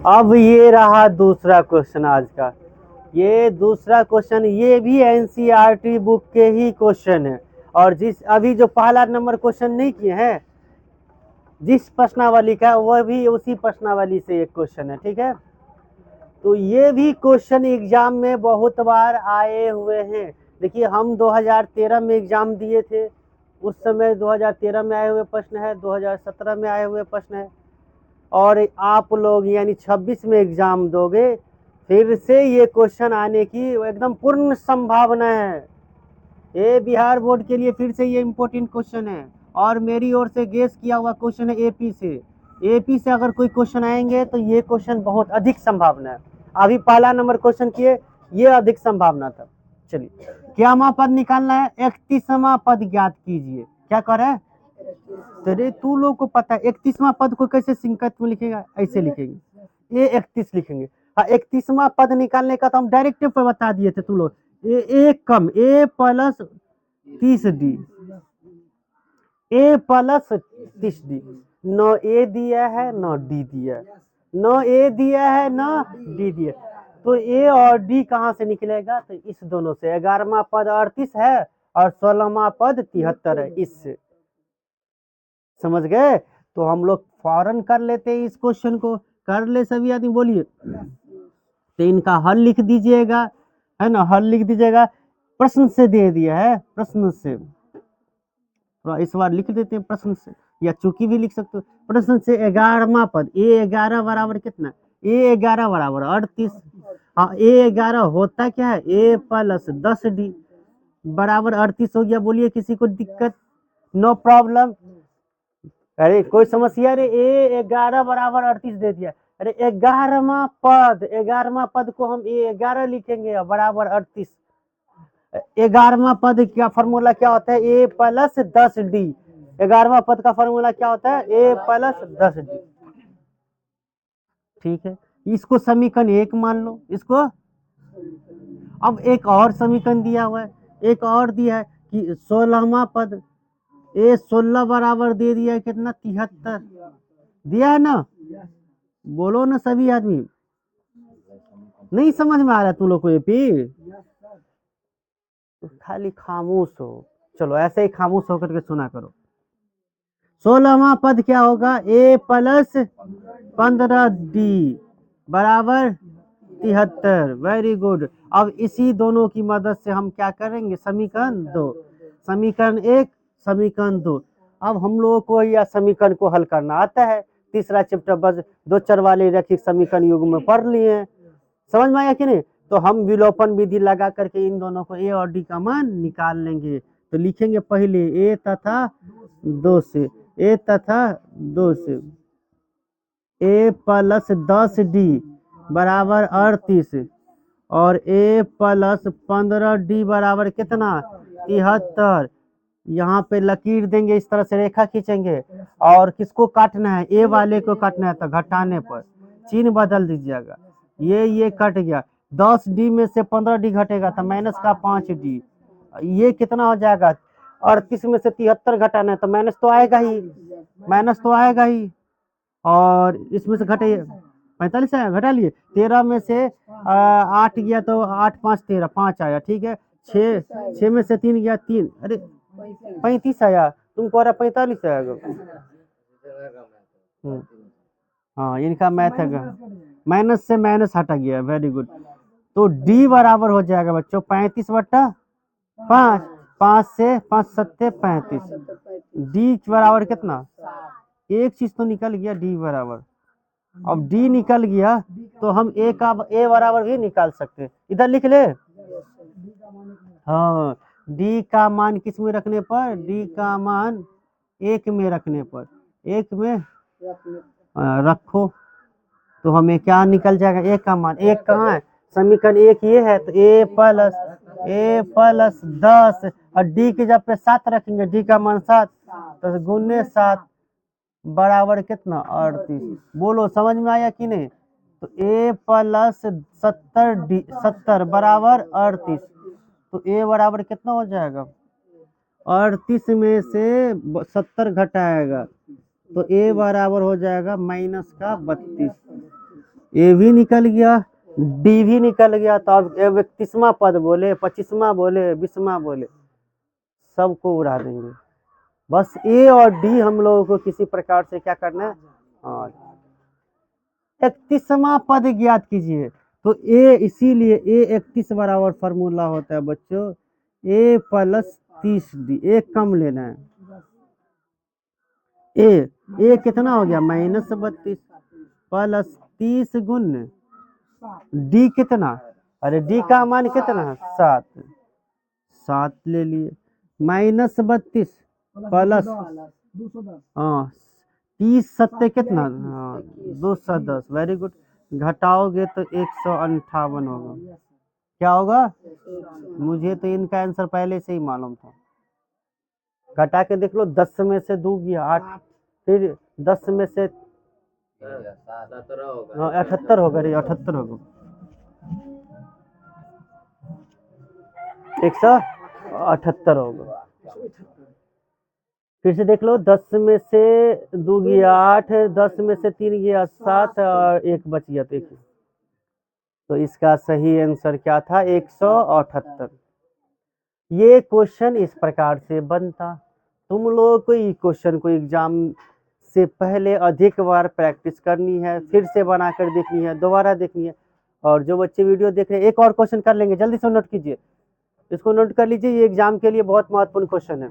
अब ये रहा दूसरा क्वेश्चन आज का। ये दूसरा क्वेश्चन ये भी एनसीईआरटी बुक के ही क्वेश्चन है, और जिस अभी जो पहला नंबर क्वेश्चन नहीं किए हैं, जिस प्रश्नावली का वह भी उसी प्रश्नावली से एक क्वेश्चन है, ठीक है। तो ये भी क्वेश्चन एग्जाम में बहुत बार आए हुए हैं। देखिए हम 2013 में एग्जाम दिए थे, उस समय 2013 में आए हुए प्रश्न है, 2017 में आए हुए प्रश्न है, और आप लोग यानी 26 में एग्जाम दोगे, फिर से ये क्वेश्चन आने की एकदम पूर्ण संभावना है। ये बिहार बोर्ड के लिए फिर से ये इम्पोर्टेंट क्वेश्चन है, और मेरी ओर से गेस किया हुआ क्वेश्चन है एपी से। एपी से अगर कोई क्वेश्चन आएंगे तो ये क्वेश्चन बहुत अधिक संभावना है। अभी पहला नंबर क्वेश्चन किए, ये अधिक संभावना था। चलिए, क्यामा पद निकालना है, 31वां पद ज्ञात कीजिए। क्या कर रहा है? अरे तू लोग को पता है 31वां पद को कैसे संकेत में लिखेगा? ऐसे लिखेंगे, ये 31 लिखेंगे। हाँ, 31वां पद निकालने का तो हम डायरेक्ट पे बता दिए थे तुम लोग। ए कम, ए प्लस 30D, ए प्लस 30D। न ए दिया है न डी दिया है, न ए दिया है न डी दिया, तो ए और डी कहाँ से निकलेगा? तो इस दोनों से। 11वां पद 38 है और 16वां पद 73 है, इससे। समझ गए? तो हम लोग फौरन कर लेते हैं इस क्वेश्चन को। कर ले सभी आदमी, बोलिए। तो इनका हल लिख दीजिएगा, है ना, हल लिख दीजिएगा। प्रश्न से दे दिया है, प्रश्न से। इस बार लिख देते हैं प्रश्न से, या चूंकि भी लिख सकते हो। प्रश्न से 11वां पद, ए 11 बराबर कितना? ए 11 बराबर 38। हाँ, ए 11 होता क्या है? ए प्लस 10D बराबर 38 हो गया। बोलिए, किसी को दिक्कत? No problem. अरे कोई समस्या? अरे ए 11 बराबर 38 दे दिया। अरे 11वां पद को हम ए 11 लिखेंगे बराबर 38। 11वां पद का फॉर्मूला क्या होता है? ए प्लस 10D। 11वां पद का फॉर्मूला क्या होता है? ए प्लस 10D। ठीक है, इसको समीकरण 1 मान लो इसको। अब एक और समीकरण दिया हुआ है, एक और दिया है कि 16वां पद, ए 16 बराबर दे दिया है कितना? 73 दिया है ना। बोलो ना सभी आदमी। नहीं समझ में आ रहा तुम लोग को? एपी तो खाली खामोश हो। चलो ऐसे ही खामोश होकर के सुना करो। 16वां पद क्या होगा? ए प्लस 15D बराबर 73। Very good. अब इसी दोनों की मदद से हम क्या करेंगे? समीकरण 2, समीकरण 1, समीकरण 2। अब हम लोगों को यह समीकरण को हल करना आता है। तीसरा चैप्टर बस दो चर वाले रैखिक समीकरण युग में पढ़ लिए हैं। समझ में आया कि नहीं? तो हम विलोपन विधि लगा करके इन दोनों को ए और डी का मान निकाल लेंगे। तो लिखेंगे पहले ए तथा 2 से, ए तथा 2 से। ए प्लस 10D बराबर 38 और ए प्लस 15D बराबर कितना? 73। यहाँ पे लकीर देंगे, इस तरह से रेखा खींचेंगे, और किसको काटना है? ए वाले को काटना है। तो घटाने पर चिन्ह बदल दीजिएगा, ये कट गया। 10D में से 15D घटेगा तो माइनस का 5D। ये कितना हो जाएगा? 38 में से 73 घटाना है तो माइनस तो आएगा ही, माइनस तो आएगा ही। और इसमें से घटे 45 आया, घटा लिए। 13 में से 8 गया तो 8 5 13, 5 आया, ठीक है। 6 में से 3 गया 3, अरे 35 आया। तुमको आ रहा 45 आएगा। हाँ, इनका मैथ है, माइनस से माइनस हटा गया। Very good. तो डी बराबर हो जाएगा बच्चों 35/5, 5 से 5 सत्ते 35। डी बराबर कितना? एक चीज तो निकल गया, डी बराबर। अब डी निकल गया तो हम ए का ए बराबर भी निकाल सकते हैं। इधर लिख ले। हाँ, डी का मान किस में रखने पर? डी का मान 1 में रखने पर, 1 में रखो तो हमें क्या निकल जाएगा? 1 का मान। 1 कहाँ है? समीकरण 1 ये है, तो ए प्लस 10 और डी के जब पे 7 रखेंगे, डी का मान 7, तो गुने 7 बराबर कितना? 38। बोलो समझ में आया कि नहीं? तो ए प्लस 70 बराबर 38। तो ए बराबर कितना हो जाएगा? 38 में से 70 घटाएगा तो ए बराबर हो जाएगा माइनस का 32। ए भी निकल गया, डी भी निकल गया। तो अब 31वां पद बोले, 25वां बोले, 20वां बोले, सबको उड़ा देंगे। बस ए और डी हम लोगों को किसी प्रकार से क्या करना है, हाँ 31वां पद ज्ञात कीजिए। तो ए, इसीलिए ए 31 बराबर फॉर्मूला होता है बच्चों ए प्लस 30D, एक कम लेना है। ए कितना हो गया -32 प्लस 30 गुण डी कितना, अरे डी का मान कितना है 7 ले लिए, -32 प्लस हाँ 30 सत्ते कितना, हाँ 210, वेरी गुड। घटाओगे तो 158 होगा। क्या होगा, मुझे तो इनका आंसर पहले से ही मालूम था। घटा के देख लो, 10 में से 2 गया 8, फिर 10 में से 78 होगा, रे 78 होगा, 178 होगा। फिर से देख लो, 10 में से 2 गया 8, 10 में से 3 गया 7 और 1 बच गया तो 1। तो इसका सही आंसर क्या था, 178। ये क्वेश्चन इस प्रकार से बनता। तुम लोगों को ये क्वेश्चन को एग्जाम से पहले अधिक बार प्रैक्टिस करनी है, फिर से बनाकर देखनी है, दोबारा देखनी है। और जो बच्चे वीडियो देख रहे हैं, एक और क्वेश्चन कर लेंगे, जल्दी से नोट कीजिए, इसको नोट कर लीजिए, ये एग्जाम के लिए बहुत महत्वपूर्ण क्वेश्चन है।